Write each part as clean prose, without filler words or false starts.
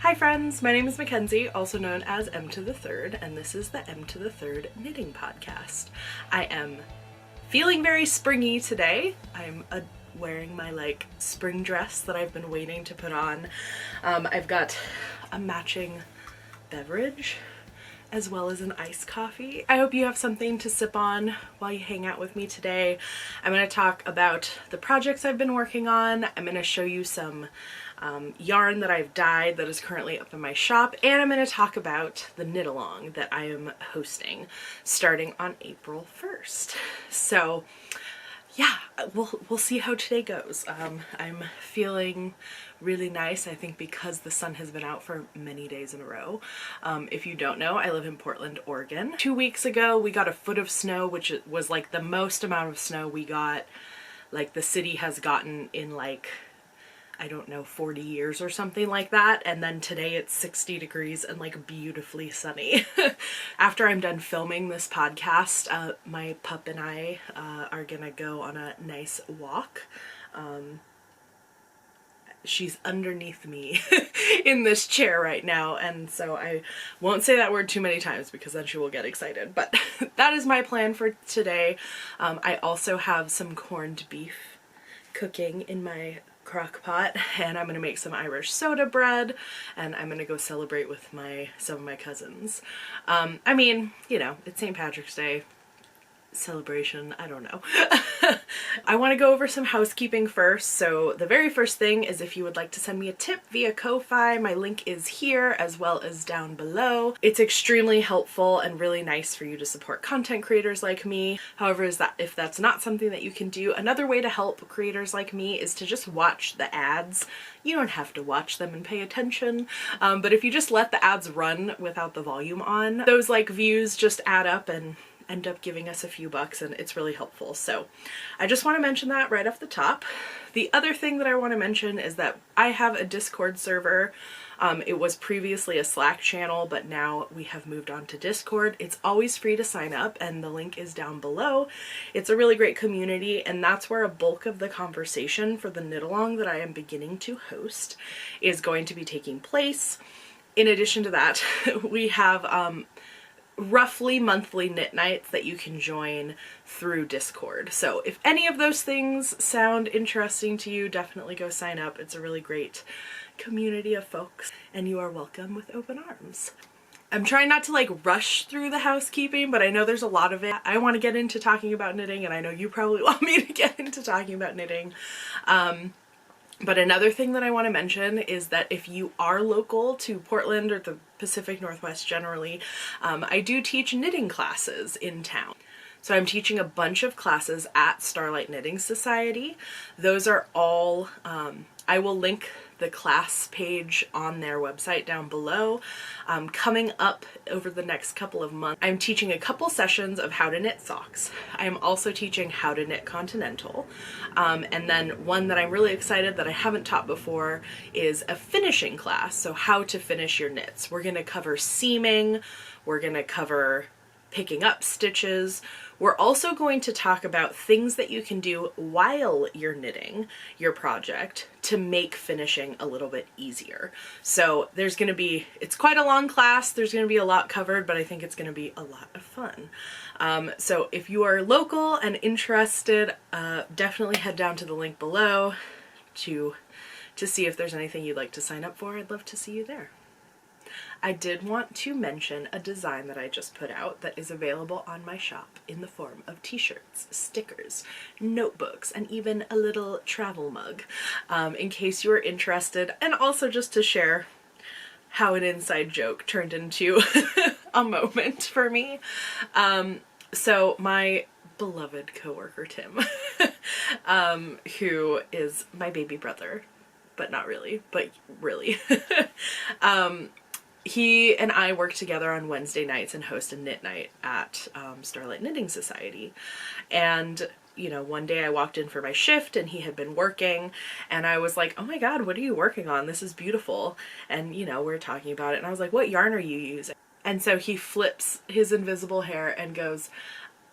Hi friends, my name is Mackenzie, also known as Emtothethird, and this is the Emtothethird Knitting Podcast. I am feeling very springy today. I'm wearing my spring dress that I've been waiting to put on. I've got a matching beverage as well as an iced coffee. I hope you have something to sip on while you hang out with me today. I'm going to talk about the projects I've been working on. I'm going to show you some yarn that I've dyed that is currently up in my shop, and I'm going to talk about the knit along that I am hosting starting on April 1st. So yeah, we'll see how today goes. I'm feeling really nice, I think, because the sun has been out for many days in a row. If you don't know, I live in Portland, Oregon. 2 weeks ago we got a foot of snow, which was like the most amount of snow we got, like the city has gotten in I don't know, 40 years or something like that. And then today it's 60 degrees and beautifully sunny. After I'm done filming this podcast, my pup and I are gonna go on a nice walk. She's underneath me in this chair right now, and so I won't say that word too many times because then she will get excited, but that is my plan for today. I also have some corned beef cooking in my crock pot, and I'm gonna make some Irish soda bread, and I'm gonna go celebrate with some of my cousins. I mean, you know, it's St. Patrick's Day celebration, I don't know. I want to go over some housekeeping first. So the very first thing is, if you would like to send me a tip via Ko-Fi, my link is here as well as down below. It's extremely helpful and really nice for you to support content creators like me. However, if that's not something that you can do, another way to help creators like me is to just watch the ads. You don't have to watch them and pay attention, but if you just let the ads run without the volume on, those views just add up and end up giving us a few bucks, and it's really helpful. So I just want to mention that right off the top. The other thing that I want to mention is that I have a Discord server. It was previously a Slack channel, but now we have moved on to Discord. It's always free to sign up, and the link is down below. It's a really great community, and that's where a bulk of the conversation for the knit along that I am beginning to host is going to be taking place. In addition to that, we have roughly monthly knit nights that you can join through Discord. So if any of those things sound interesting to you, definitely go sign up. It's a really great community of folks, and you are welcome with open arms. I'm trying not to rush through the housekeeping, but I know there's a lot of it. I want to get into talking about knitting, and I know you probably want me to get into talking about knitting. But another thing that I want to mention is that if you are local to Portland or the Pacific Northwest generally, I do teach knitting classes in town. So I'm teaching a bunch of classes at Starlight Knitting Society. Those are all, I will link the class page on their website down below. Coming up over the next couple of months, I'm teaching a couple sessions of how to knit socks. I'm also teaching how to knit continental. And then one that I'm really excited that I haven't taught before is a finishing class. So how to finish your knits. We're going to cover seaming. We're going to cover picking up stitches. We're also going to talk about things that you can do while you're knitting your project to make finishing a little bit easier. So there's going to be, it's quite a long class, there's going to be a lot covered, but I think it's going to be a lot of fun. So if you are local and interested, definitely head down to the link below to see if there's anything you'd like to sign up for. I'd love to see you there. I did want to mention a design that I just put out that is available on my shop in the form of t-shirts, stickers, notebooks, and even a little travel mug, in case you are interested, and also just to share how an inside joke turned into a moment for me. So my beloved coworker Tim, who is my baby brother, but not really, but really, he and I work together on Wednesday nights and host a knit night at Starlight Knitting Society. And, you know, one day I walked in for my shift and he had been working, and I was like, oh my God, what are you working on? This is beautiful. And, you know, we're talking about it, and I was like, what yarn are you using? And so he flips his invisible hair and goes,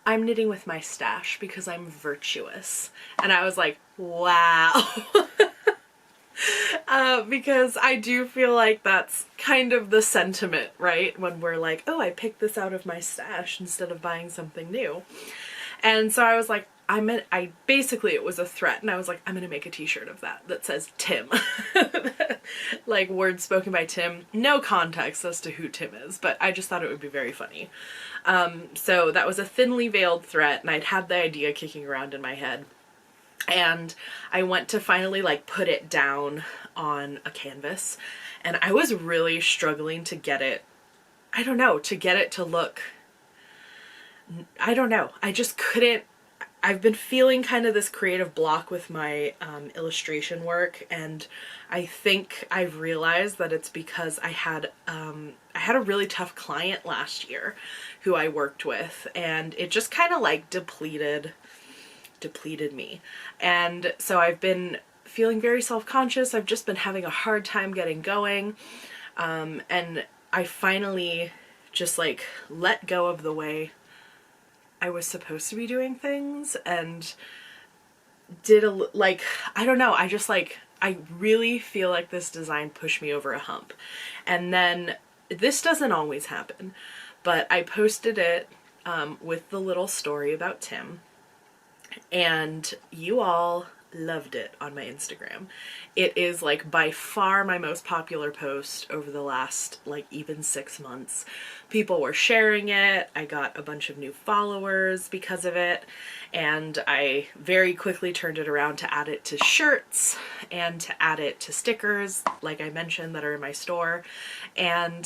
I'm knitting with my stash because I'm virtuous. And I was like, wow. because I do feel like that's kind of the sentiment, right? When we're like, oh, I picked this out of my stash instead of buying something new. And so I was like, basically it was a threat, and I was like, I'm gonna make a t-shirt of that says Tim. Like words spoken by Tim. No context as to who Tim is, but I just thought it would be very funny. So that was a thinly veiled threat, and I'd had the idea kicking around in my head. And I went to finally like put it down on a canvas, and I was really struggling to get it, I don't know, to get it to look, I don't know. I just couldn't. I've been feeling kind of this creative block with my illustration work, and I think I've realized that it's because I had a really tough client last year who I worked with, and it just kind of like depleted me. And so I've been feeling very self-conscious. I've just been having a hard time getting going, and I finally just like let go of the way I was supposed to be doing things, and did I don't know, I really feel like this design pushed me over a hump. And then this doesn't always happen, but I posted it with the little story about Tim, and you all loved it on my Instagram. It is like by far my most popular post over the last like even 6 months. People were sharing it. I got a bunch of new followers because of it, and I very quickly turned it around to add it to shirts and to add it to stickers, like I mentioned, that are in my store. And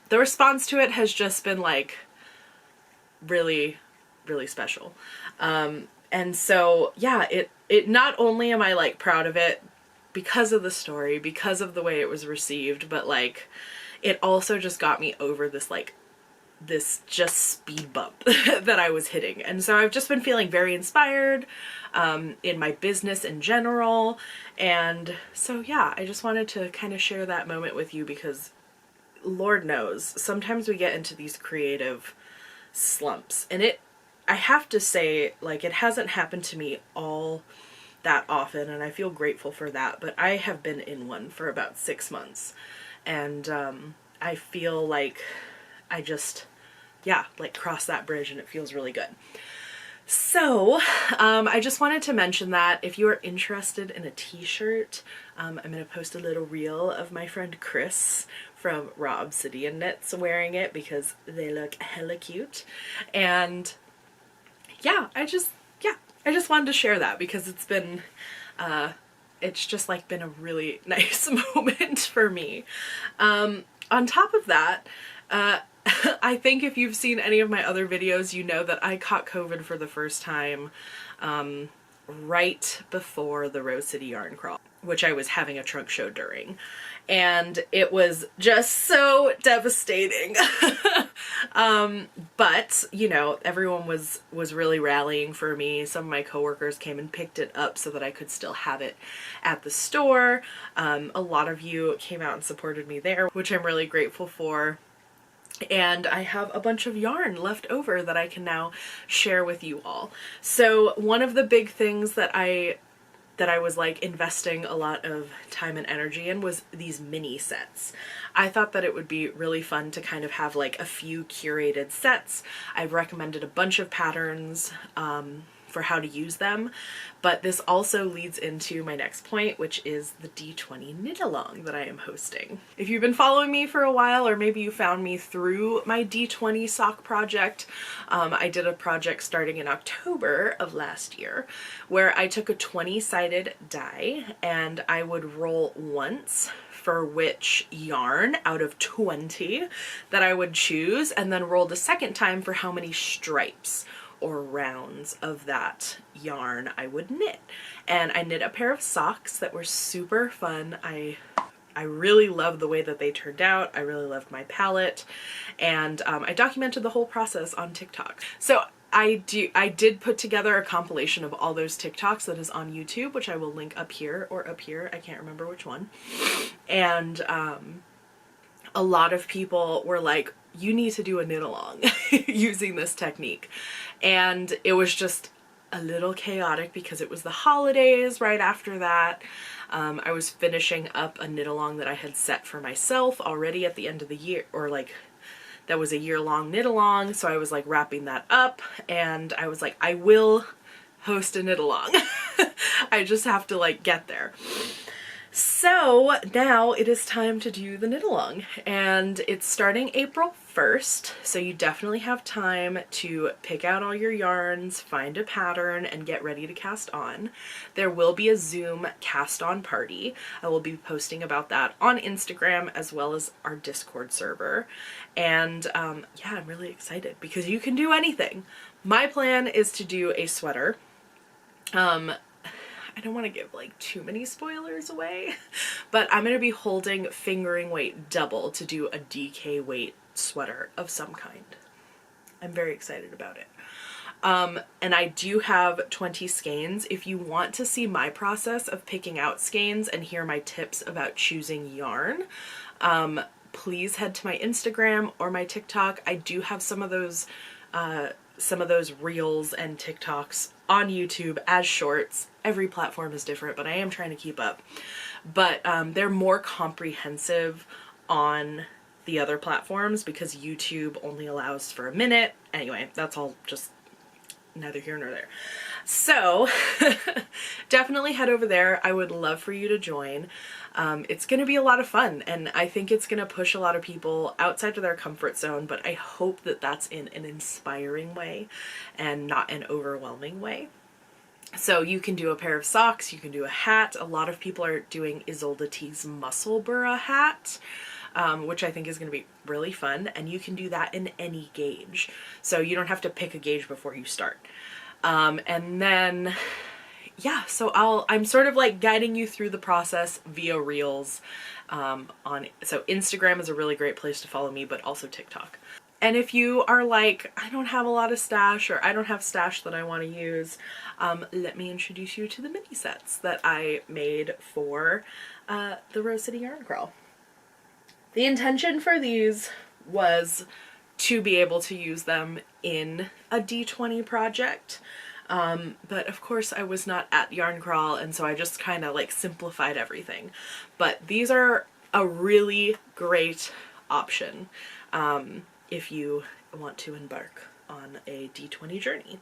the response to it has just been like really, really special. And so yeah, it not only am I like proud of it because of the story, because of the way it was received, but like it also just got me over this just speed bump that I was hitting. And so I've just been feeling very inspired in my business in general. And so yeah, I just wanted to kind of share that moment with you, because Lord knows sometimes we get into these creative slumps, and I have to say, like, it hasn't happened to me all that often, and I feel grateful for that, but I have been in one for about 6 months, and I feel like I just, yeah, like crossed that bridge, and it feels really good. So I just wanted to mention that if you are interested in a t-shirt, I'm going to post a little reel of my friend Chris from Raw Obsidian Knits wearing it, because they look hella cute. And yeah, I just wanted to share that, because it's been, it's just like been a really nice moment for me. On top of that, I think if you've seen any of my other videos, you know that I caught COVID for the first time right before the Rose City Yarn Crawl, which I was having a trunk show during. And it was just so devastating. But, you know, everyone was really rallying for me. Some of my coworkers came and picked it up so that I could still have it at the store. A lot of you came out and supported me there, which I'm really grateful for. And I have a bunch of yarn left over that I can now share with you all. So one of the big things that I was like investing a lot of time and energy in was these mini sets. I thought that it would be really fun to kind of have like a few curated sets. I've recommended a bunch of patterns for how to use them, but this also leads into my next point, which is the D20 knit along that I am hosting. If you've been following me for a while, or maybe you found me through my D20 sock project, I did a project starting in October of last year where I took a 20-sided die and I would roll once for which yarn out of 20 that I would choose, and then rolled a second time for how many stripes or rounds of that yarn I would knit. And I knit a pair of socks that were super fun. I really loved the way that they turned out. I really loved my palette, and I documented the whole process on TikTok. So I did put together a compilation of all those TikToks that is on YouTube, which I will link up here or up here. I can't remember which one. And a lot of people were like, you need to do a knit along using this technique. And it was just a little chaotic because it was the holidays right after that. I was finishing up a knit along that I had set for myself already at the end of the year, or like that was a year-long knit along, so I was like wrapping that up, and I was like, I will host a knit along. I just have to like get there. So now it is time to do the knit along, and it's starting April 1st, so you definitely have time to pick out all your yarns, find a pattern, and get ready to cast on. There will be a Zoom cast on party. I will be posting about that on Instagram as well as our Discord server. And yeah, I'm really excited because you can do anything. My plan is to do a sweater. I don't want to give like too many spoilers away, but I'm going to be holding fingering weight double to do a DK weight sweater of some kind. I'm very excited about it. And I do have 20 skeins. If you want to see my process of picking out skeins and hear my tips about choosing yarn, please head to my Instagram or my TikTok. I do have some of those reels and TikToks on YouTube as shorts. Every platform is different, but I am trying to keep up. But they're more comprehensive on the other platforms because YouTube only allows for a minute. Anyway, that's all just neither here nor there. So definitely head over there. I would love for you to join. It's going to be a lot of fun, and I think it's going to push a lot of people outside of their comfort zone, but I hope that that's in an inspiring way and not an overwhelming way. So you can do a pair of socks, you can do a hat. A lot of people are doing Isolde T's Musselburgh hat, which I think is going to be really fun, and you can do that in any gauge. So you don't have to pick a gauge before you start. And then, yeah, so I'm sort of like guiding you through the process via reels. So Instagram is a really great place to follow me, but also TikTok. And if you are like, I don't have a lot of stash, or I don't have stash that I want to use, let me introduce you to the mini sets that I made for the Rose City Yarn Crawl. The intention for these was to be able to use them in a D20 project. But of course I was not at Yarn Crawl, and so I just kind of like simplified everything. But these are a really great option if you want to embark on a D20 journey.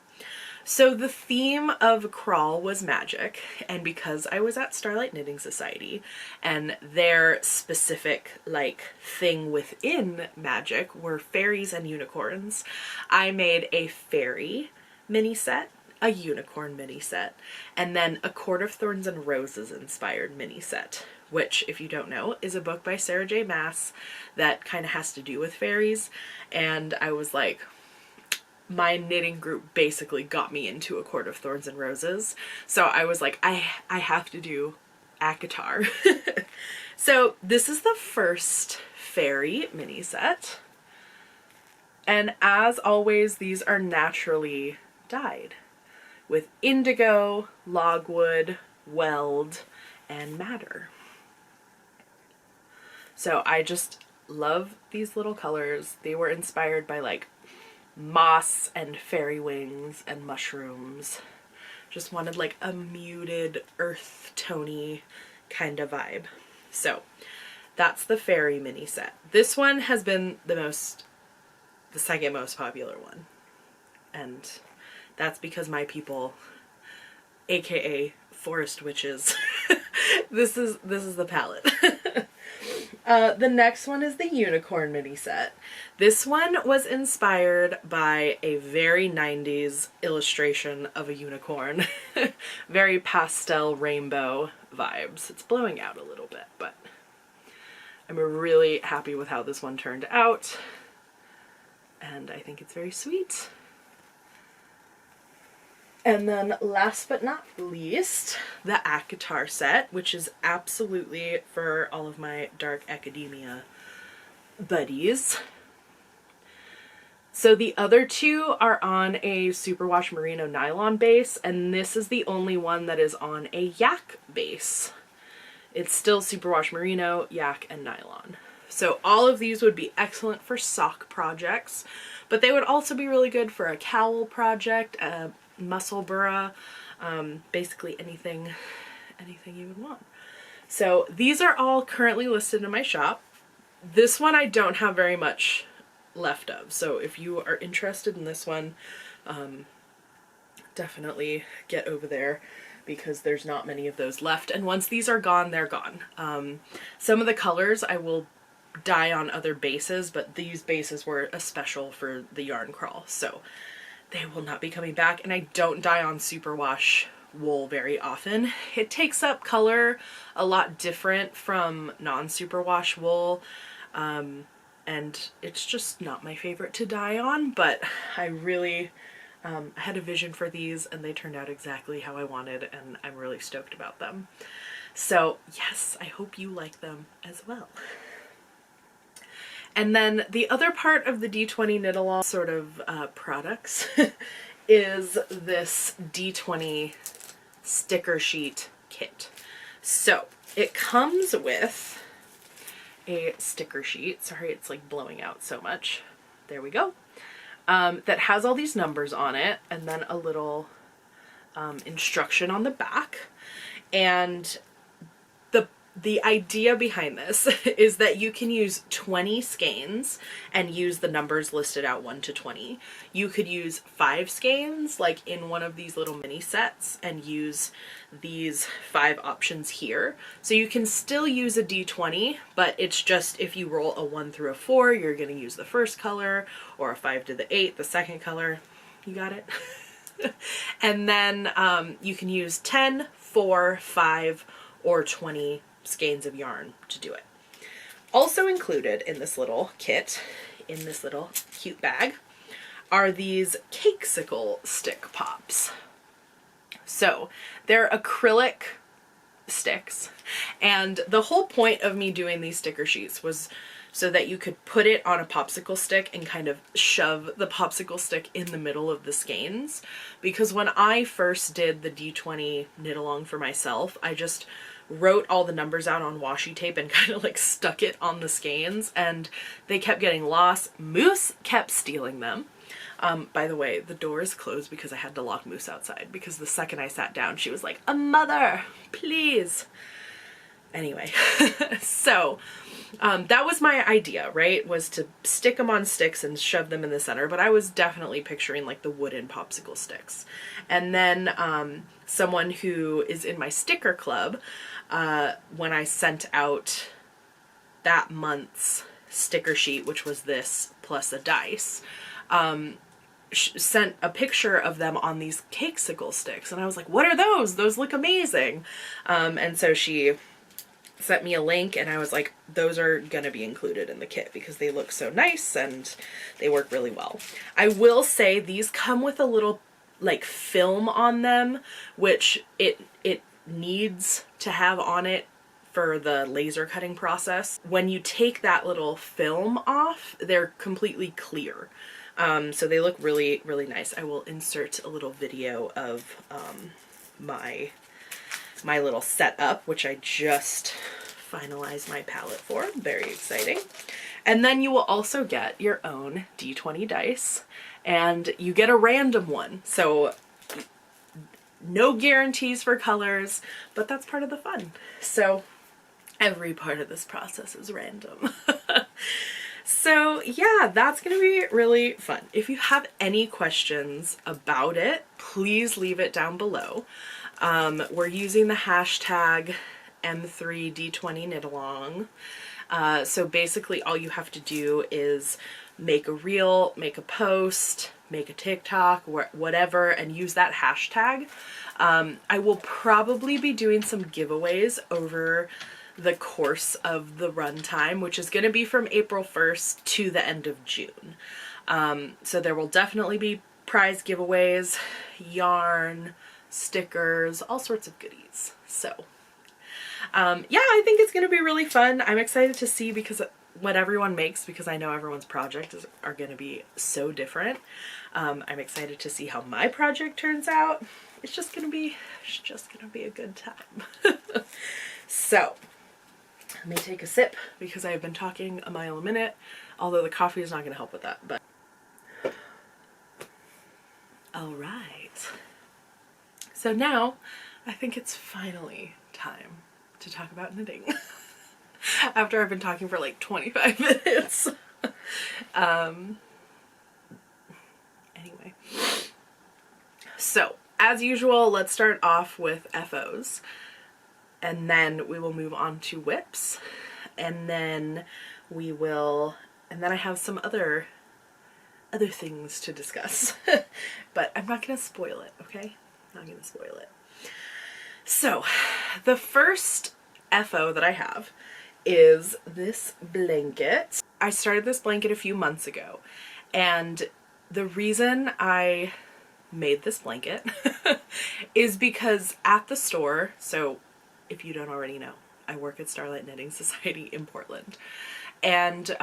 So the theme of Crawl was magic, and because I was at Starlight Knitting Society and their specific like thing within magic were fairies and unicorns, I made a fairy mini set, a unicorn mini set, and then a Court of Thorns and Roses inspired mini set, which, if you don't know, is a book by Sarah J. Maas that kind of has to do with fairies. And I was like, my knitting group basically got me into A Court of Thorns and Roses. So I was like, I have to do ACOTAR. So this is the first fairy mini set. And as always, these are naturally dyed with indigo, logwood, weld, and madder. So I just love these little colors. They were inspired by like moss and fairy wings and mushrooms. Just wanted like a muted earth tony kind of vibe. So that's the fairy mini set. This one has been the second most popular one. And that's because my people, aka forest witches, this is the palette. The next one is the unicorn mini set. This one was inspired by a very 90s illustration of a unicorn. Very pastel rainbow vibes. It's blowing out a little bit, but I'm really happy with how this one turned out. And I think it's very sweet. And then last but not least, the ACOTAR set, which is absolutely for all of my dark academia buddies. So the other two are on a superwash merino nylon base, and this is the only one that is on a yak base. It's still superwash merino, yak, and nylon. So all of these would be excellent for sock projects, but they would also be really good for a cowl project, Musselburgh, basically anything you would want. So these are all currently listed in my shop. This one I don't have very much left of, so if you are interested in this one, definitely get over there because there's not many of those left, and once these are gone, they're gone. Some of the colors I will dye on other bases, but these bases were a special for the yarn crawl, so they will not be coming back. And I don't dye on superwash wool very often. It takes up color a lot different from non-superwash wool, and it's just not my favorite to dye on, but I really had a vision for these and they turned out exactly how I wanted, and I'm really stoked about them. So yes, I hope you like them as well. And then the other part of the D20 Knit Along sort of products is this D20 sticker sheet kit. So it comes with a sticker sheet. Sorry, it's like blowing out so much. There we go. That has all these numbers on it, and then a little instruction on the back. And the idea behind this is that you can use 20 skeins and use the numbers listed out 1 to 20. You could use 5 skeins like in one of these little mini sets and use these 5 options here. So you can still use a D20, but it's just if you roll a 1 through a 4, you're going to use the first color, or a 5 to the 8, the second color. You got it? And then you can use 10, 4, 5, or 20 skeins of yarn to do it. Also included in this little kit, in this little cute bag, are these Cakesicle stick pops. So they're acrylic sticks, and the whole point of me doing these sticker sheets was so that you could put it on a popsicle stick and kind of shove the popsicle stick in the middle of the skeins. Because when I first did the D20 knit along for myself, I just wrote all the numbers out on washi tape and kind of like stuck it on the skeins, and they kept getting lost. Moose kept stealing them. By the way, the door is closed because I had to lock Moose outside, because the second I sat down, she was like, "A mother, please." Anyway, so that was my idea, right? Was to stick them on sticks and shove them in the center, but I was definitely picturing like the wooden popsicle sticks. And then someone who is in my sticker club, when I sent out that month's sticker sheet, which was this plus a dice, sent a picture of them on these Cakesicle sticks, and I was like, "What are those? Those look amazing." And so she sent me a link, and I was like, those are gonna be included in the kit because they look so nice and they work really well. I will say these come with a little like film on them, which it needs to have on it for the laser cutting process. When you take that little film off, they're completely clear. So they look really, really nice. I will insert a little video of my little setup, which I just finalized my palette for. Very exciting. And then you will also get your own D20 dice, and you get a random one. So no guarantees for colors, but that's part of the fun. So every part of this process is random. So yeah, that's gonna be really fun. If you have any questions about it, please leave it down below. We're using the hashtag M3D20KNITALONG. So basically all you have to do is make a reel, make a post, make a TikTok, whatever, and use that hashtag. I will probably be doing some giveaways over the course of the run time, which is going to be from April 1st to the end of June. So there will definitely be prize giveaways, yarn, stickers, all sorts of goodies. So yeah, I think it's going to be really fun. I'm excited to see what everyone makes, because I know everyone's projects are going to be so different. I'm excited to see how my project turns out. It's just going to be a good time. So let me take a sip because I have been talking a mile a minute, although the coffee is not going to help with that. But all right. So now I think it's finally time to talk about knitting after I've been talking for like 25 minutes. Anyway, so as usual, let's start off with FOs, and then we will move on to whips, and then I have some other things to discuss, but I'm not gonna spoil it, okay? Not gonna spoil it. So, the first FO that I have is this blanket. I started this blanket a few months ago, and the reason I made this blanket is because at the store, so if you don't already know, I work at Starlight Knitting Society in Portland, and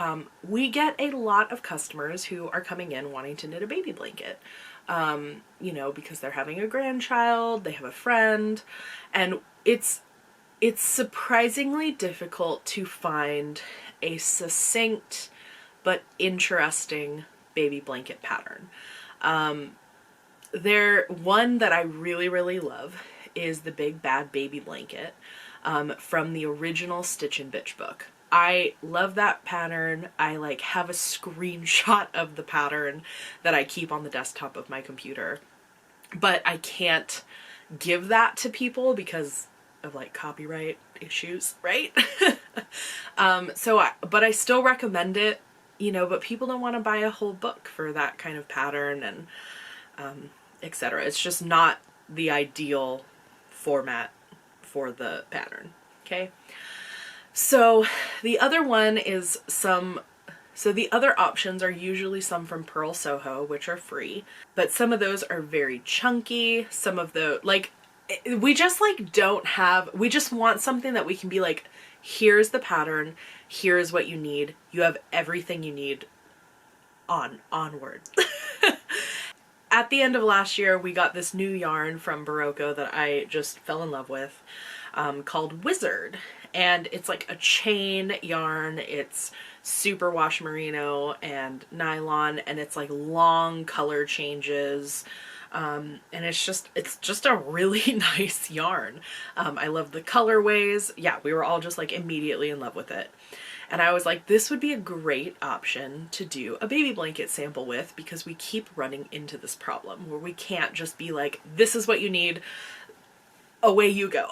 we get a lot of customers who are coming in wanting to knit a baby blanket, you know, because they're having a grandchild, they have a friend, and it's surprisingly difficult to find a succinct but interesting baby blanket pattern. One that I really love is the Big Bad Baby Blanket from the original Stitch and Bitch book. I love that pattern. I like have a screenshot of the pattern that I keep on the desktop of my computer, but I can't give that to people because of like copyright issues, right? But I still recommend it, you know, but people don't want to buy a whole book for that kind of pattern and etc. It's just not the ideal format for the pattern, okay? So the other one is the other options are usually some from Purl Soho, which are free, but some of those are very chunky. Some of the, like, we just want something that we can be like, here's the pattern, here's what you need, you have everything you need, onward. At the end of last year, we got this new yarn from Barocco that I just fell in love with, called Wizard. And it's like a chain yarn. It's superwash merino and nylon, and it's like long color changes. And it's just a really nice yarn. I love the colorways. Yeah, we were all just like immediately in love with it. And I was like, this would be a great option to do a baby blanket sample with, because we keep running into this problem where we can't just be like, this is what you need, away you go.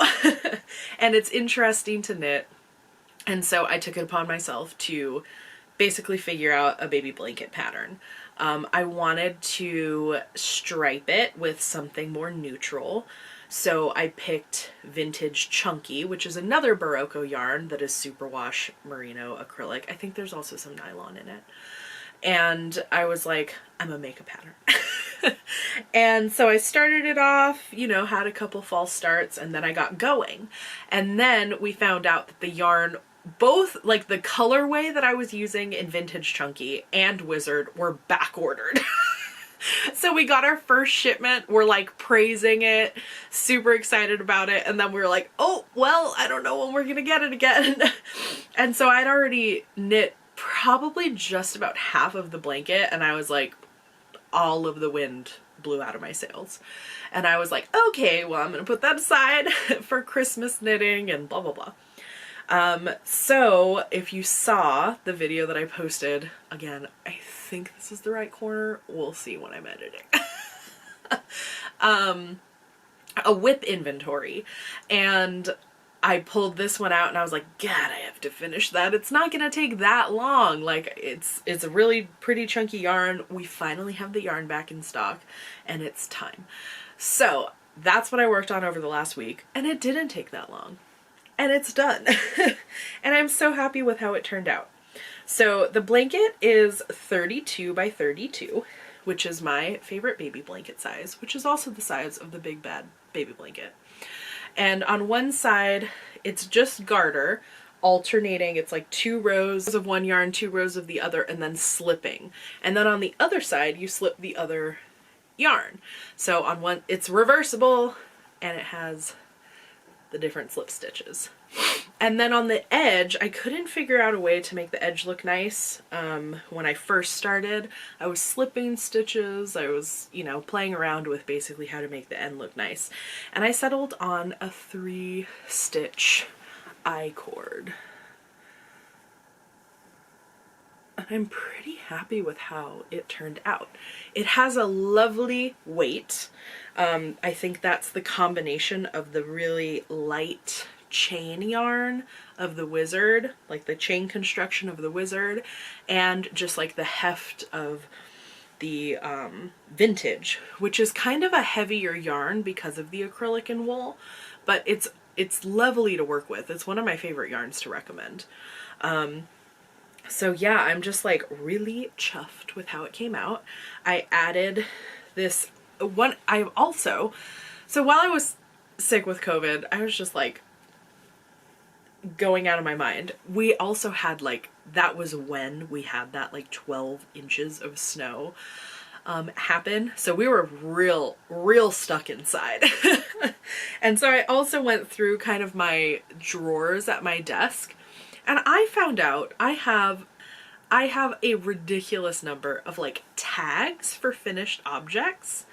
And it's interesting to knit. And so I took it upon myself to basically figure out a baby blanket pattern. I wanted to stripe it with something more neutral. So I picked Vintage Chunky, which is another Barocco yarn that is superwash merino acrylic. I think there's also some nylon in it. And I was like, I'm gonna make a pattern. And so I started it off, you know, had a couple false starts, and then I got going. And then we found out that the yarn, both like the colorway that I was using in Vintage Chunky and Wizard, were back ordered. So we got our first shipment, we're like praising it, super excited about it, and then we were like, oh, well, I don't know when we're gonna get it again. And so I'd already knit probably just about half of the blanket, and I was like, all of the wind blew out of my sails. And I was like, okay, well, I'm gonna put that aside for Christmas knitting and blah, blah, blah. So if you saw the video that I posted, again, I think this is the right corner, we'll see when I'm editing, a whip inventory, and I pulled this one out and I was like, God, I have to finish that. It's not gonna take that long. Like, it's a really pretty chunky yarn. We finally have the yarn back in stock, and it's time. So that's what I worked on over the last week, and it didn't take that long. And it's done. And I'm so happy with how it turned out. So the blanket is 32 by 32, which is my favorite baby blanket size, which is also the size of the Big Bad Baby Blanket. And on one side, it's just garter, alternating. It's like 2 rows of one yarn, 2 rows of the other, and then slipping. And then on the other side, you slip the other yarn. So on one, it's reversible, and it has the different slip stitches. And then on the edge, I couldn't figure out a way to make the edge look nice. When I first started, I was slipping stitches. I was, you know, playing around with basically how to make the end look nice. And I settled on a 3-stitch I-cord. I'm pretty happy with how it turned out. It has a lovely weight. I think that's the combination of the really light chain yarn of the Wizard, like the chain construction of the Wizard, and just like the heft of the Vintage, which is kind of a heavier yarn because of the acrylic and wool, but it's lovely to work with. It's one of my favorite yarns to recommend. So yeah, I'm just like really chuffed with how it came out. I added this one. So while I was sick with COVID, I was just like going out of my mind. We also had like, that was when we had that like 12 inches of snow happen. So we were real stuck inside. And so I also went through kind of my drawers at my desk, and I found out I have a ridiculous number of like tags for finished objects.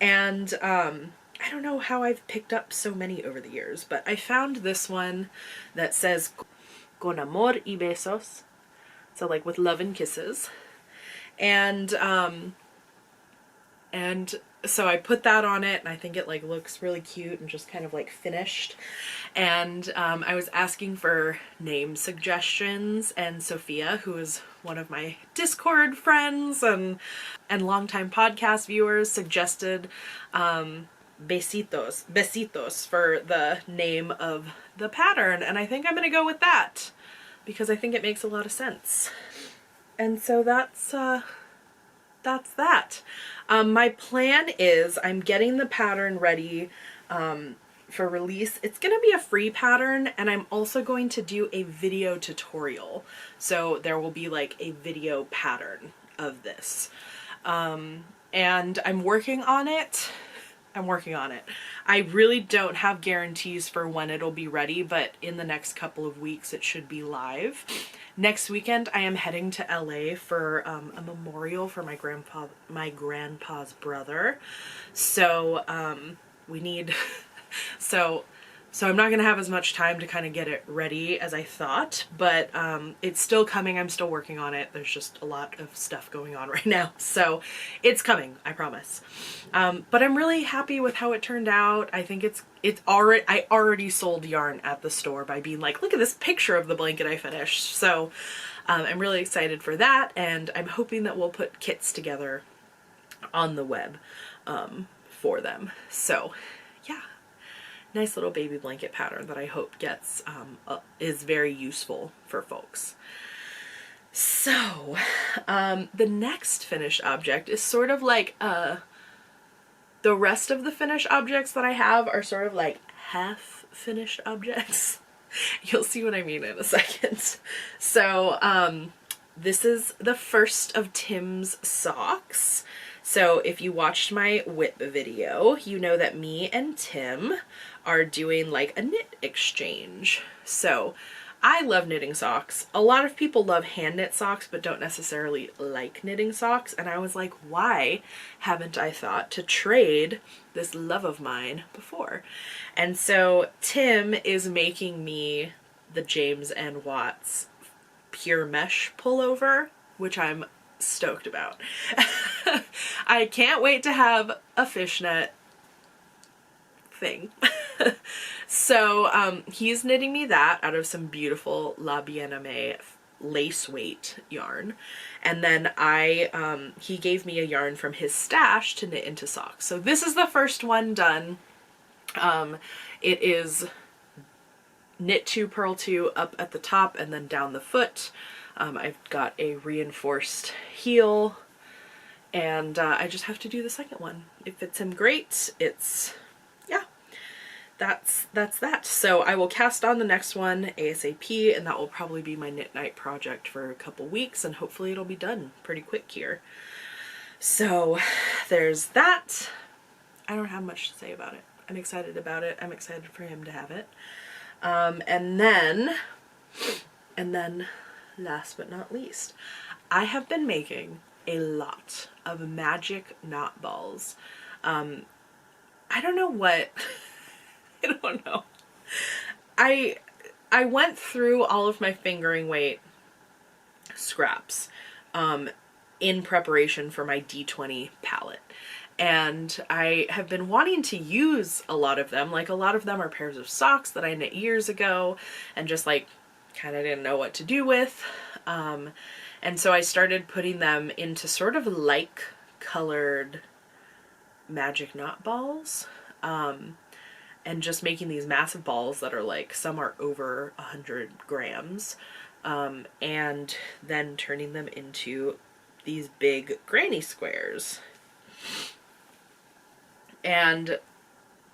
And I don't know how I've picked up so many over the years, but I found this one that says con amor y besos. So like with love and kisses. And so I put that on it, and I think it like looks really cute and just kind of like finished. And I was asking for name suggestions, and Sophia, who is one of my Discord friends and longtime podcast viewers, suggested besitos for the name of the pattern, and I think I'm gonna go with that because I think it makes a lot of sense. And so that's that. My plan is I'm getting the pattern ready for release. It's going to be a free pattern, and I'm also going to do a video tutorial. So there will be like a video pattern of this. And I'm working on it. I really don't have guarantees for when it'll be ready, but in the next couple of weeks it should be live. Next weekend I am heading to LA for a memorial for my grandpa's brother. So we need so I'm not gonna have as much time to kind of get it ready as I thought, but it's still coming. I'm still working on it. There's just a lot of stuff going on right now, so it's coming, I promise. But I'm really happy with how it turned out. I think I already sold yarn at the store by being like, look at this picture of the blanket I finished. So I'm really excited for that, and I'm hoping that we'll put kits together on the web for them. So yeah. Nice little baby blanket pattern that I hope is very useful for folks. So the next finished object is sort of like the rest of the finished objects that I have are sort of like half finished objects. You'll see what I mean in a second. So this is the first of Tim's socks. So if you watched my whip video, you know that me and Tim are doing like a knit exchange. So I love knitting socks. A lot of people love hand knit socks but don't necessarily like knitting socks, and I was like, why haven't I thought to trade this love of mine before? And so Tim is making me the James and Watts pure mesh pullover, which I'm stoked about. I can't wait to have a fishnet thing. So he's knitting me that out of some beautiful La Bien-Aimée lace weight yarn, and then he gave me a yarn from his stash to knit into socks. So this is the first one done. It is knit 2, purl 2 up at the top and then down the foot. I've got a reinforced heel, and I just have to do the second one. It fits him great. Yeah, that's that. So I will cast on the next one ASAP, and that will probably be my knit night project for a couple weeks, and hopefully it'll be done pretty quick here. So there's that. I don't have much to say about it. I'm excited about it. I'm excited for him to have it. And then last but not least, I have been making a lot of magic knot balls. I don't know what, I don't know. I I went through all of my fingering weight scraps in preparation for my D20 palette. And I have been wanting to use a lot of them. Like, a lot of them are pairs of socks that I knit years ago and just like kind of didn't know what to do with. And so I started putting them into sort of like colored magic knot balls. And just making these massive balls that are like, some are over 100 grams. And then turning them into these big granny squares. And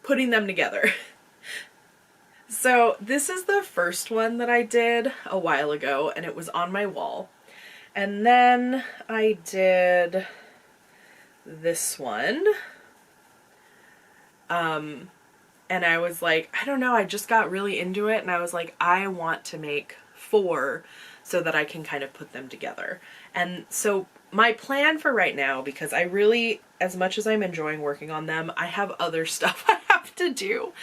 putting them together. So this is the first one that I did a while ago, and it was on my wall. And then I did this one. And I was like, I don't know, I just got really into it, and I was like, I want to make 4 so that I can kind of put them together. And so my plan for right now, because I really, as much as I'm enjoying working on them, I have other stuff I have to do.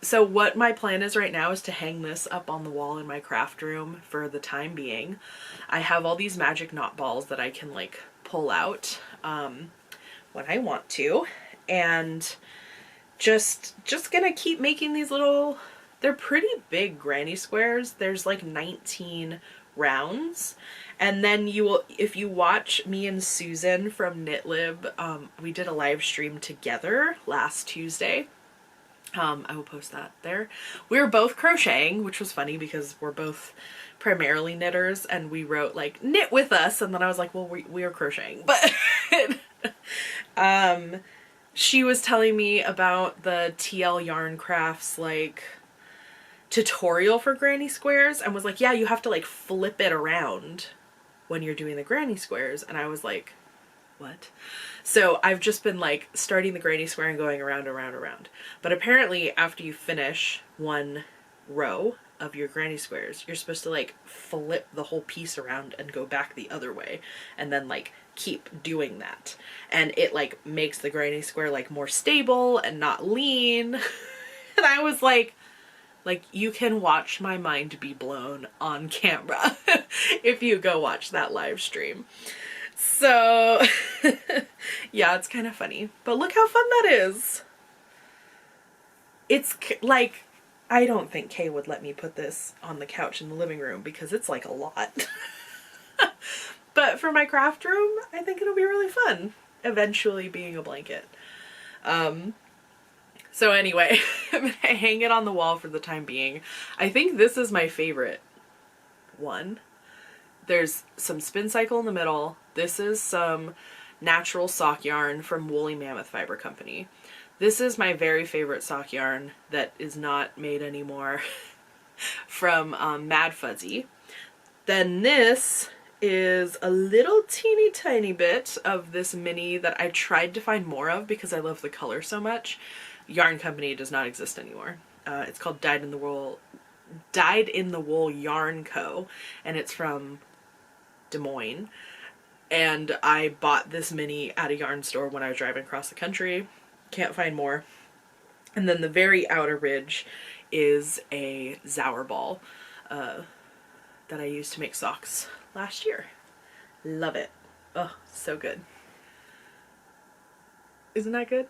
So what my plan is right now is to hang this up on the wall in my craft room for the time being. I have all these magic knot balls that I can like pull out when I want to, and just gonna keep making these little, they're pretty big granny squares. There's like 19 rounds. And then you will, if you watch me and Susan from KnitLib, we did a live stream together last Tuesday. I will post that there. We were both crocheting, which was funny because we're both primarily knitters, and we wrote like knit with us, and then I was like, well, we are crocheting. But she was telling me about the TL Yarn Crafts like tutorial for granny squares, and was like, yeah, you have to like flip it around when you're doing the granny squares. And I was like, what? So I've just been like starting the granny square and going around, around, around. But apparently after you finish one row of your granny squares, you're supposed to like flip the whole piece around and go back the other way, and then like keep doing that. And it like makes the granny square like more stable and not lean. And I was like, you can watch my mind be blown on camera if you go watch that live stream. So yeah, it's kind of funny, but look how fun that is. It's like, I don't think Kay would let me put this on the couch in the living room because it's like a lot. But for my craft room, I think it'll be really fun, eventually being a blanket. So anyway, I'm gonna hang it on the wall for the time being. I think this is my favorite one. There's some spin cycle in the middle. This is some natural sock yarn from Woolly Mammoth Fiber Company. This is my very favorite sock yarn that is not made anymore from Mad Fuzzy. Then this is a little teeny tiny bit of this mini that I tried to find more of because I love the color so much. Yarn Company does not exist anymore. It's called Dyed in the Wool Yarn Co. And it's from Des Moines. And I bought this mini at a yarn store when I was driving across the country. Can't find more. And then the very outer ridge is a Zauer ball that I used to make socks last year. Love it. Oh, so good. Isn't that good?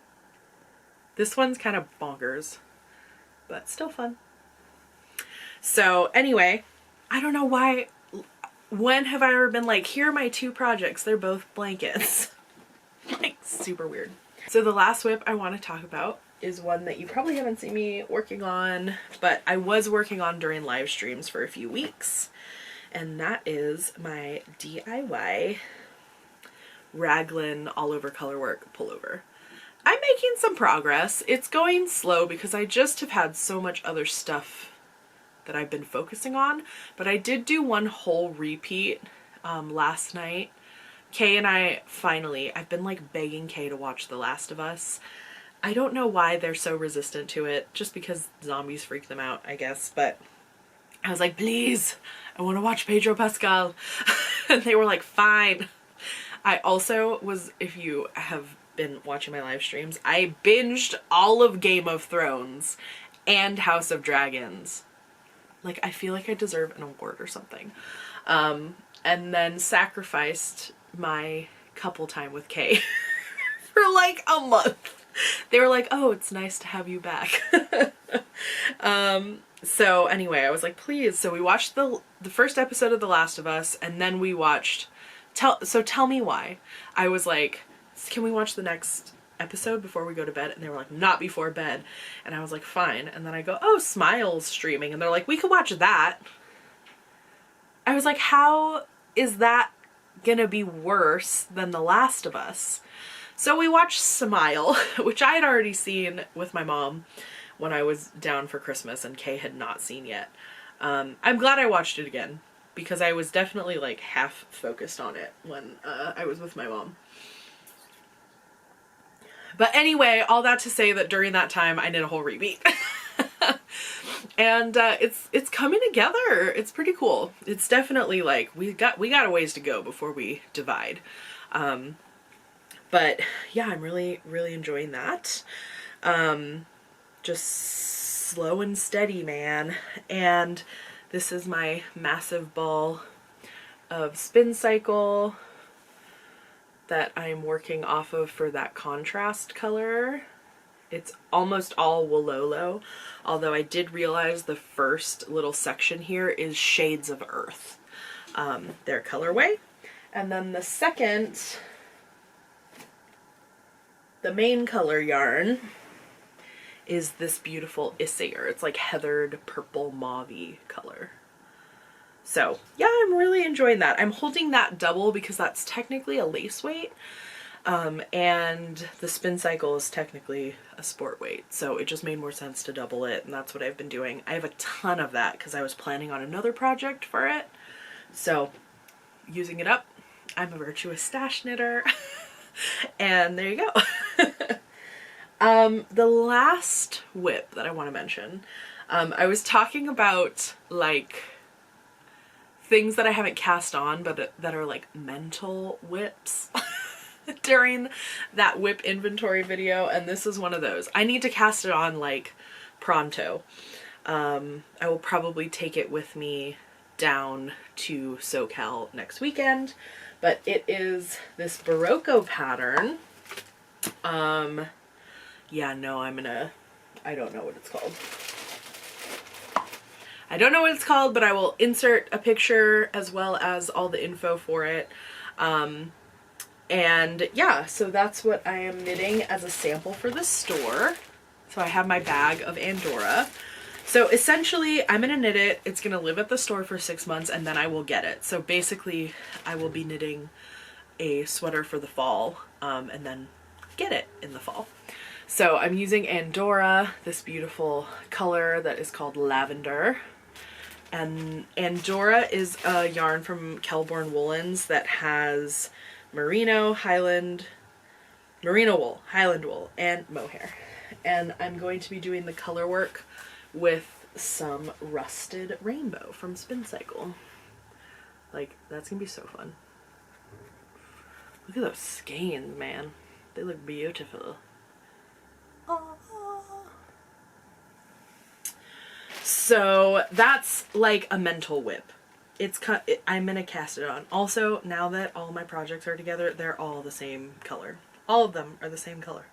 This one's kind of bonkers, but still fun. So anyway, I don't know why, when have I ever been like, here are my 2 projects, they're both blankets. Like, super weird. So the last whip I want to talk about is one that you probably haven't seen me working on, but I was working on during live streams for a few weeks. And that is my DIY raglan all over colorwork pullover. I'm making some progress. It's going slow because I just have had so much other stuff that I've been focusing on, but I did do one whole repeat last night. Kay and I finally, I've been like begging Kay to watch The Last of Us. I don't know why they're so resistant to it, just because zombies freak them out, I guess, but I was like, please, I want to watch Pedro Pascal. And they were like, fine. I also was, if you have been watching my live streams, I binged all of Game of Thrones and House of Dragons Like, I feel like I deserve an award or something. And then sacrificed my couple time with Kay for like a month. They were like, oh, it's nice to have you back. So anyway, I was like, please. So we watched the first episode of The Last of Us, and then we watched, tell me why. I was like, can we watch the next episode before we go to bed? And they were like, not before bed. And I was like, fine. And then I go, oh, Smile's streaming. And they're like, we could watch that. I was like, how is that gonna be worse than The Last of Us? So we watched Smile, which I had already seen with my mom when I was down for Christmas and Kay had not seen yet. I'm glad I watched it again because I was definitely like half focused on it when I was with my mom. But anyway, all that to say that during that time I did a whole rebeat. And it's coming together. It's pretty cool. It's definitely like we got a ways to go before we divide. But yeah, I'm really enjoying that. Just slow and steady, man. And this is my massive ball of spin cycle that I'm working off of for that contrast color. It's almost all Wololo, although I did realize the first little section here is Shades of Earth, their colorway. And then the second, the main color yarn, is this beautiful Issayer. It's like heathered purple mauve-y color. So yeah, I'm really enjoying that. I'm holding that double because that's technically a lace weight. And the spin cycle is technically a sport weight. So it just made more sense to double it. And that's what I've been doing. I have a ton of that because I was planning on another project for it. So using it up, I'm a virtuous stash knitter. And there you go. The last whip that I want to mention, I was talking about like things that I haven't cast on, but that are like mental whips during that whip inventory video. And this is one of those. I need to cast it on like pronto. I will probably take it with me down to SoCal next weekend, but it is this Barocco pattern. Yeah, no, I don't know what it's called. I don't know what it's called, but I will insert a picture as well as all the info for it. And yeah, so that's what I am knitting as a sample for the store. So I have my bag of Andorra. So essentially, I'm going to knit it. It's going to live at the store for 6 months and then I will get it. So basically, I will be knitting a sweater for the fall and then get it in the fall. So I'm using Andorra, this beautiful color that is called Lavender. And Andorra is a yarn from Kelborn Woolens that has merino, merino wool, Highland wool, and mohair. And I'm going to be doing the color work with some rusted rainbow from Spin Cycle. Like, that's gonna be so fun. Look at those skeins, man. They look beautiful. So that's like a mental whip. I'm gonna cast it on. Also, now that all my projects are together, they're all the same color. All of them are the same color.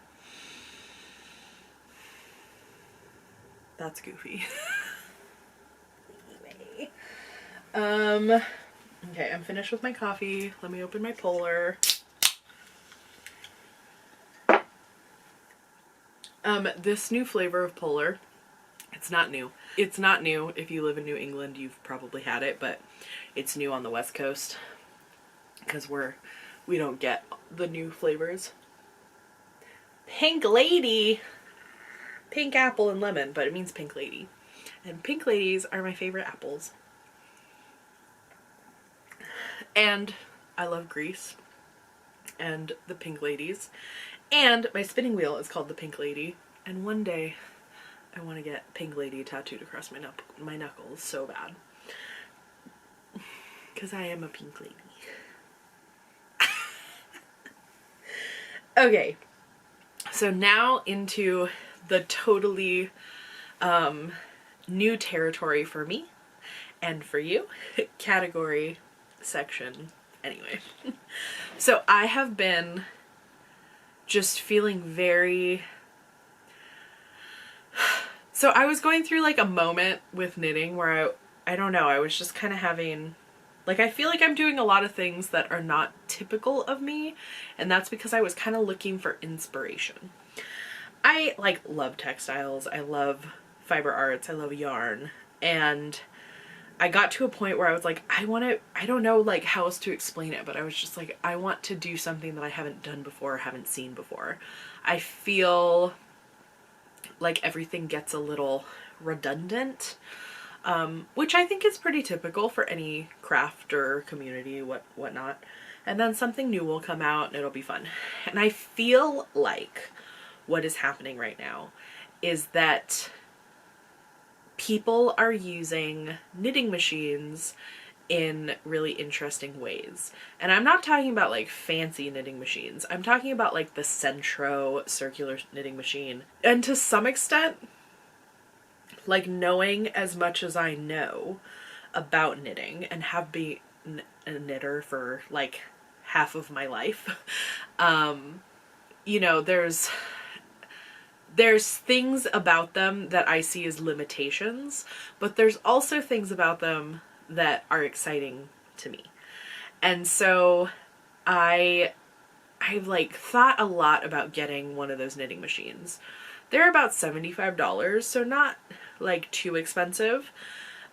That's goofy. Anyway. Okay, I'm finished with my coffee. Let me open my Polar. This new flavor of Polar, it's not new. It's not new. If you live in New England, you've probably had it, but it's new on the West Coast because we don't get the new flavors. Pink Lady! Pink apple and lemon, but it means Pink Lady. And Pink Ladies are my favorite apples. And I love Grease and the Pink Ladies. And my spinning wheel is called the Pink Lady. And one day I want to get Pink Lady tattooed across my knuckles so bad. Because I am a pink lady. Okay. So now into the totally new territory for me, and for you, category section anyway. So I have been just feeling very... So I was going through like a moment with knitting where I don't know, I was just kind of having... Like, I feel like I'm doing a lot of things that are not typical of me, and that's because I was kind of looking for inspiration. I, like, love textiles, I love fiber arts, I love yarn, and I got to a point where I was like, I don't know, like, how else to explain it, but I was just like, I want to do something that I haven't done before, haven't seen before. I feel like everything gets a little redundant. Which I think is pretty typical for any craft or community, whatnot. And then something new will come out and it'll be fun. And I feel like what is happening right now is that people are using knitting machines in really interesting ways. And I'm not talking about like fancy knitting machines. I'm talking about like the Centro circular knitting machine. And to some extent, like, knowing as much as I know about knitting and have been a knitter for like half of my life, you know, there's things about them that I see as limitations, but there's also things about them that are exciting to me. And so I've like thought a lot about getting one of those knitting machines. They're about $75, so not like too expensive.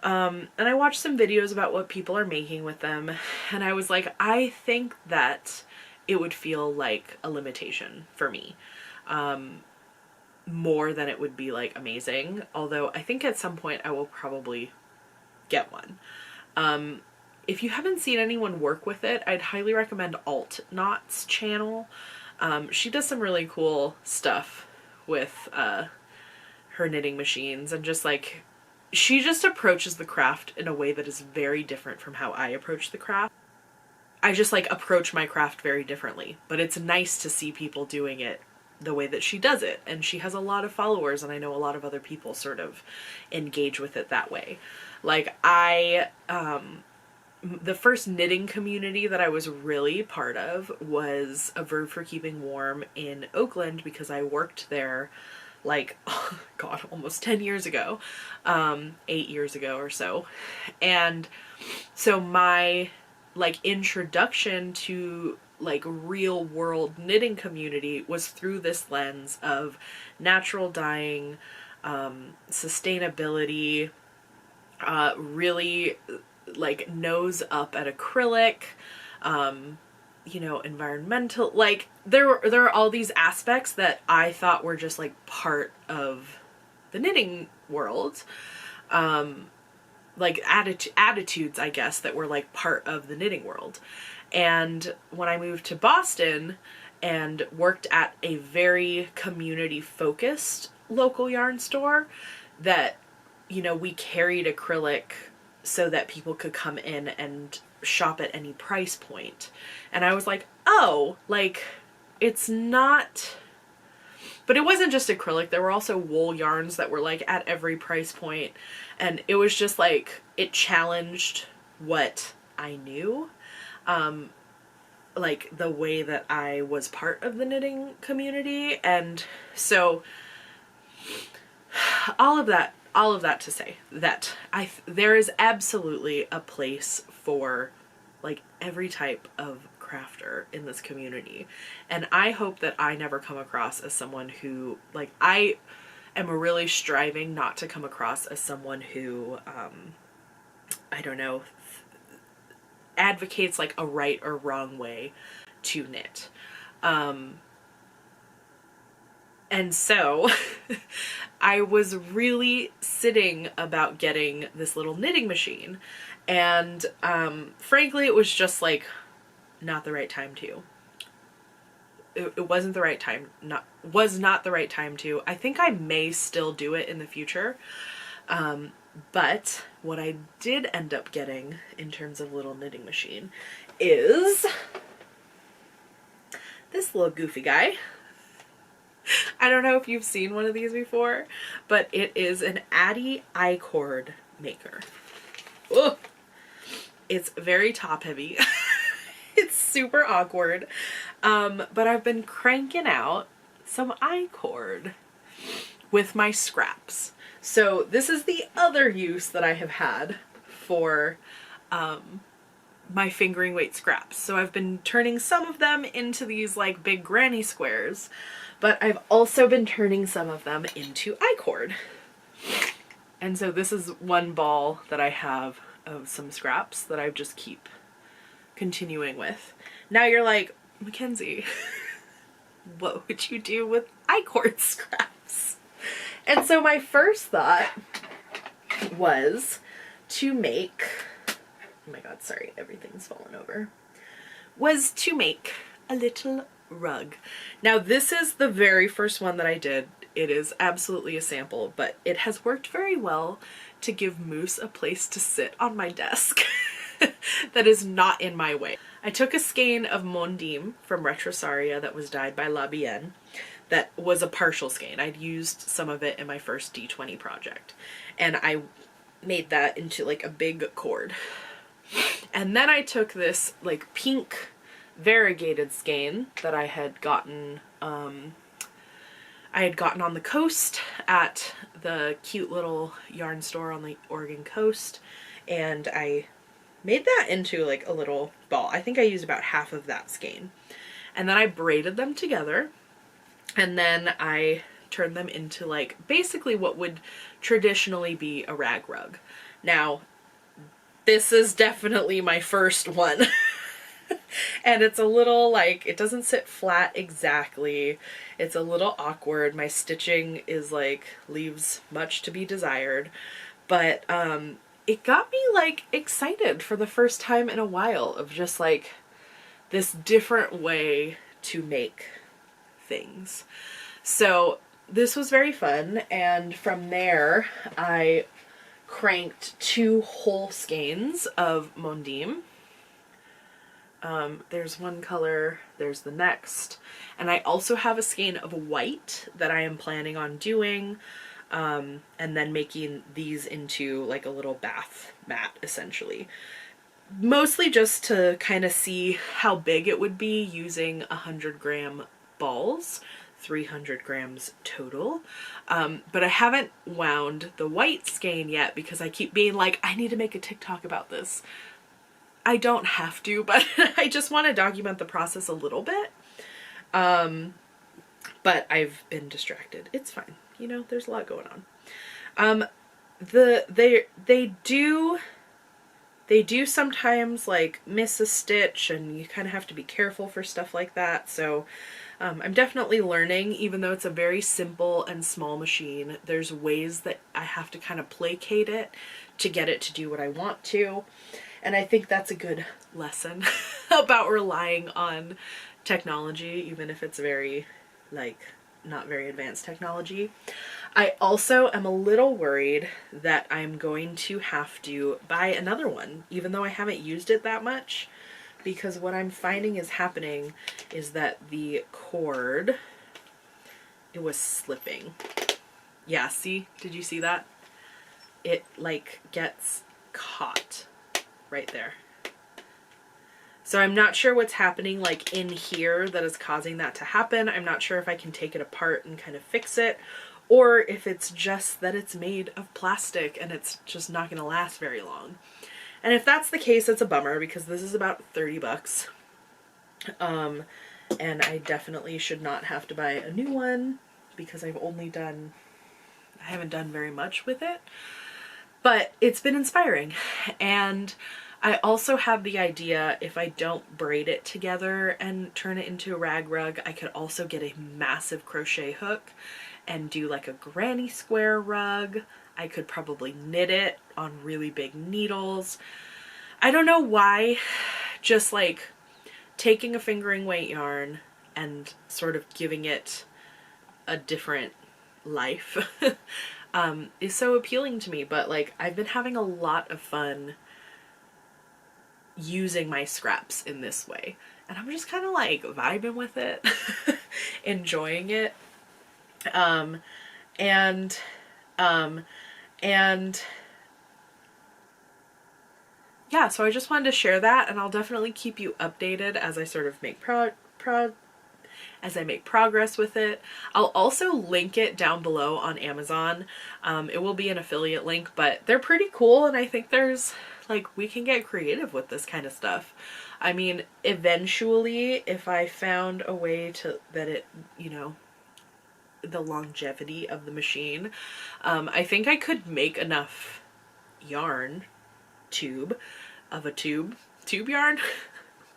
And I watched some videos about what people are making with them, and I was like, I think that it would feel like a limitation for me, more than it would be like amazing. Although I think at some point I will probably get one. If you haven't seen anyone work with it, I'd highly recommend Alt Knot's channel. She does some really cool stuff with her knitting machines, and just like, she just approaches the craft in a way that is very different from how I approach the craft. I just like approach my craft very differently, but it's nice to see people doing it the way that she does it, and she has a lot of followers, and I know a lot of other people sort of engage with it that way. Like, the first knitting community that I was really part of was A Verb for Keeping Warm in Oakland, because I worked there like, oh God, almost 10 years ago, 8 years ago or so. And so my like introduction to like real world knitting community was through this lens of natural dyeing, sustainability, really like nose up at acrylic, you know, environmental, like there are all these aspects that I thought were just like part of the knitting world, like attitudes, I guess, that were like part of the knitting world. And when I moved to Boston and worked at a very community focused local yarn store that, you know, we carried acrylic so that people could come in and shop at any price point. And I was like, oh, like, it's not... But it wasn't just acrylic. There were also wool yarns that were like at every price point. And it was just like, it challenged what I knew. Like the way that I was part of the knitting community. And so all of that to say that there is absolutely a place for like every type of crafter in this community. And I hope that I never come across as someone who, like, I am really striving not to come across as someone who, I don't know, advocates like a right or wrong way to knit. And so I was really sitting about getting this little knitting machine, and frankly it was just like not the right time to. It wasn't the right time, was not the right time to. I think I may still do it in the future. But what I did end up getting in terms of little knitting machine is this little goofy guy. I don't know if you've seen one of these before, but it is an Addy I-cord maker. Ugh. It's very top heavy. It's super awkward. But I've been cranking out some I-cord with my scraps. So this is the other use that I have had for my fingering weight scraps. So I've been turning some of them into these like big granny squares, but I've also been turning some of them into I-cord. And so this is one ball that I have of some scraps that I just keep continuing with. Now you're like, Mackenzie, what would you do with I-cord scraps? And so my first thought was to make, oh my god, sorry, everything's fallen over, was to make a little rug. Now this is the very first one that I did. It is absolutely a sample, but it has worked very well to give Moose a place to sit on my desk that is not in my way. I took a skein of Mondim from Retrosaria that was dyed by La Bienne. That was a partial skein. I'd used some of it in my first D20 project. And I made that into like a big cord. And then I took this like pink variegated skein that I had gotten on the coast at the cute little yarn store on the Oregon coast, and I made that into like a little ball. I think I used about half of that skein. And then I braided them together, and then I turned them into like basically what would traditionally be a rag rug. Now, this is definitely my first one. And it's a little like, it doesn't sit flat exactly. It's a little awkward. My stitching is like, leaves much to be desired. But it got me like excited for the first time in a while of just like this different way to make things. So this was very fun, and from there I cranked 2 whole skeins of Mondim. There's one color, there's the next, and I also have a skein of white that I am planning on doing, and then making these into like a little bath mat essentially. Mostly just to kind of see how big it would be using 100-gram balls, 300 grams total. But I haven't wound the white skein yet because I keep being like, I need to make a TikTok about this. I don't have to, but I just want to document the process a little bit. But I've been distracted. It's fine. You know, there's a lot going on. They do sometimes like miss a stitch, and you kind of have to be careful for stuff like that. So I'm definitely learning, even though it's a very simple and small machine. There's ways that I have to kind of placate it to get it to do what I want to. And I think that's a good lesson about relying on technology, even if it's very, like, not very advanced technology. I also am a little worried that I'm going to have to buy another one, even though I haven't used it that much, because what I'm finding is happening is that the cord, it was slipping. Yeah, see? Did you see that? It, like, gets caught right there. So I'm not sure what's happening like in here that is causing that to happen. I'm not sure if I can take it apart and kind of fix it, or if it's just that it's made of plastic and it's just not going to last very long. And if that's the case, it's a bummer because this is about 30 bucks. And I definitely should not have to buy a new one because I haven't done very much with it. But it's been inspiring. And I also have the idea, if I don't braid it together and turn it into a rag rug, I could also get a massive crochet hook and do like a granny square rug. I could probably knit it on really big needles. I don't know why, just like taking a fingering weight yarn and sort of giving it a different life is so appealing to me. But like, I've been having a lot of fun using my scraps in this way, and I'm just kind of like vibing with it, enjoying it, and yeah, so I just wanted to share that, and I'll definitely keep you updated as I sort of make progress with it. I'll also link it down below on Amazon. It will be an affiliate link, but they're pretty cool, and I think there's, like, we can get creative with this kind of stuff. I mean, eventually, if I found a way to, that it, you know, the longevity of the machine, I think I could make enough yarn tube yarn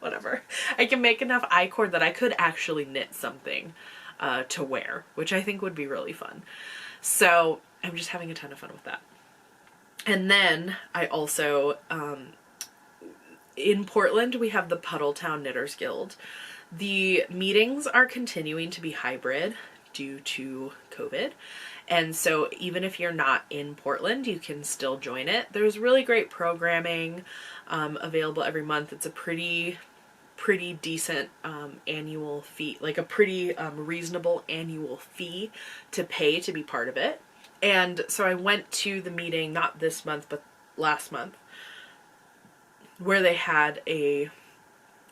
whatever. I can make enough I-cord that I could actually knit something to wear, which I think would be really fun. So I'm just having a ton of fun with that. And then I also, in Portland, we have the Puddletown Knitters Guild. The meetings are continuing to be hybrid due to COVID. And so even if you're not in Portland, you can still join it. There's really great programming available every month. It's a pretty decent annual fee, like a pretty reasonable annual fee to pay to be part of it. And so I went to the meeting, not this month, but last month, where they had a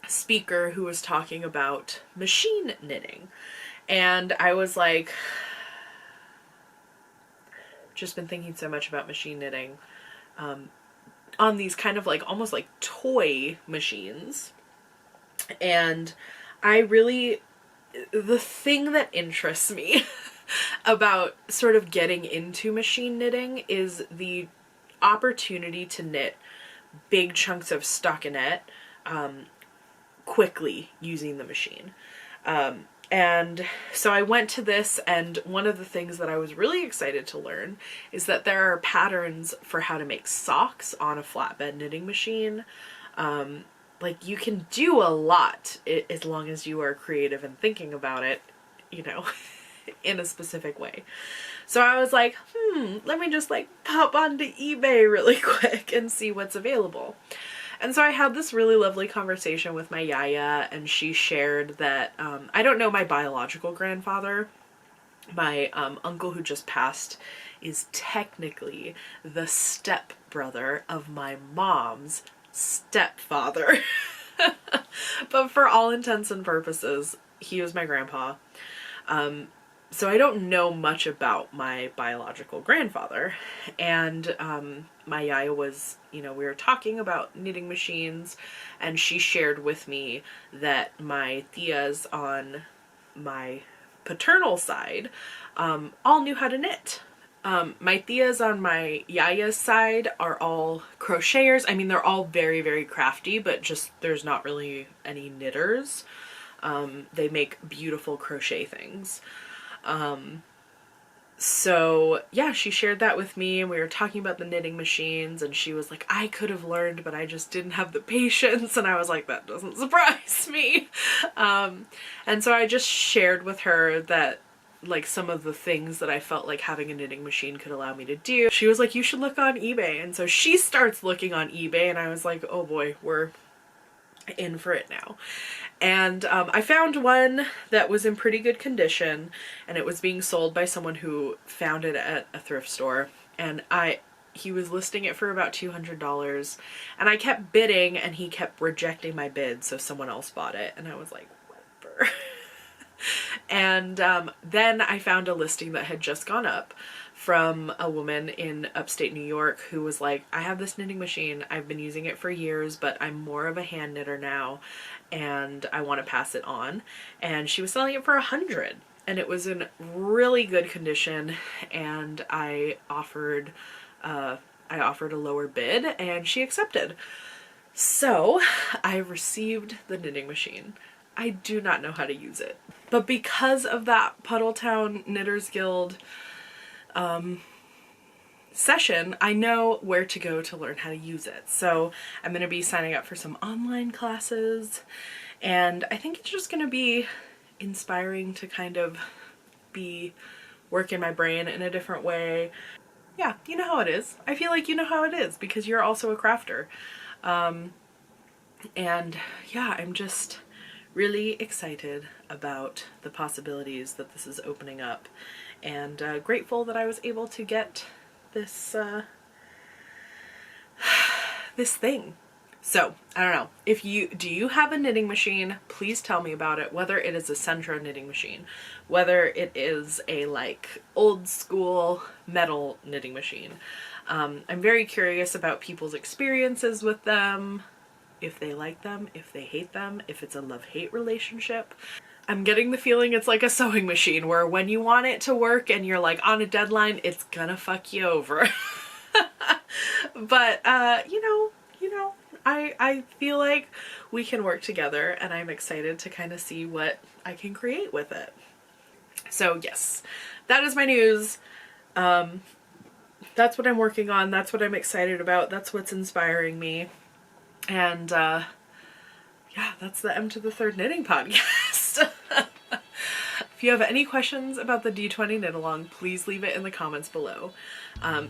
speaker who was talking about machine knitting. And I was like, just been thinking so much about machine knitting on these kind of like almost like toy machines. And I really, the thing that interests me about sort of getting into machine knitting is the opportunity to knit big chunks of stockinette quickly using the machine. And so I went to this, and one of the things that I was really excited to learn is that there are patterns for how to make socks on a flatbed knitting machine. Like, you can do a lot as long as you are creative and thinking about it, you know, in a specific way. So I was like, let me just like pop onto eBay really quick and see what's available. And so I had this really lovely conversation with my yaya, and she shared that, I don't know my biological grandfather. My uncle who just passed is technically the stepbrother of my mom's stepfather. But for all intents and purposes, he was my grandpa. So I don't know much about my biological grandfather. And my yaya was, you know, we were talking about knitting machines, and she shared with me that my tias on my paternal side all knew how to knit. My tias on my yaya's side are all crocheters. I mean, they're all very, very crafty, but just there's not really any knitters. They make beautiful crochet things. So yeah, she shared that with me, and we were talking about the knitting machines, and she was like, I could have learned, but I just didn't have the patience. And I was like, that doesn't surprise me. And so I just shared with her that, like, some of the things that I felt like having a knitting machine could allow me to do. She was like, you should look on eBay. And so she starts looking on eBay, and I was like, oh boy, we're in for it now. And I found one that was in pretty good condition, and it was being sold by someone who found it at a thrift store, and he was listing it for about $200, and I kept bidding, and he kept rejecting my bid, so someone else bought it, and I was like, whatever. And then I found a listing that had just gone up from a woman in upstate New York who was like, I have this knitting machine, I've been using it for years, but I'm more of a hand knitter now, and I want to pass it on. And she was selling it for $100, and it was in really good condition, and I offered a lower bid, and she accepted. So I received the knitting machine. I do not know how to use it, but because of that Puddletown Knitters Guild session, I know where to go to learn how to use it. So I'm going to be signing up for some online classes, and I think it's just going to be inspiring to kind of be working my brain in a different way. Yeah, you know how it is. I feel like you know how it is because you're also a crafter. And yeah, I'm just really excited about the possibilities that this is opening up, and grateful that I was able to get this this thing. So, I don't know. Do you have a knitting machine? Please tell me about it, whether it is a Centro knitting machine, whether it is a like old school metal knitting machine. I'm very curious about people's experiences with them, if they like them, if they hate them, if it's a love-hate relationship. I'm getting the feeling it's like a sewing machine where when you want it to work and you're like on a deadline, it's gonna fuck you over. But, you know, I feel like we can work together, and I'm excited to kind of see what I can create with it. So yes, that is my news. That's what I'm working on. That's what I'm excited about. That's what's inspiring me. And yeah, that's the Emtothethird knitting podcast. If you have any questions about the D20 knit along, please leave it in the comments below.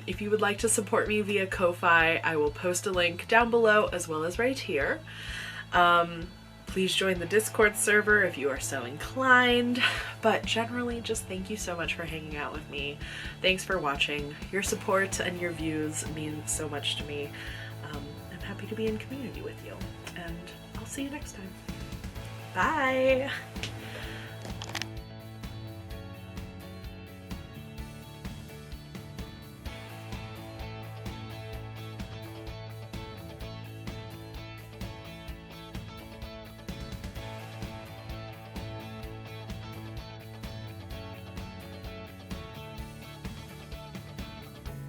If you would like to support me via Ko-Fi, I will post a link down below as well as right here. Please join the Discord server if you are so inclined. But generally, just thank you so much for hanging out with me. Thanks for watching. Your support and your views mean so much to me. I'm happy to be in community with you, and I'll see you next time. Bye!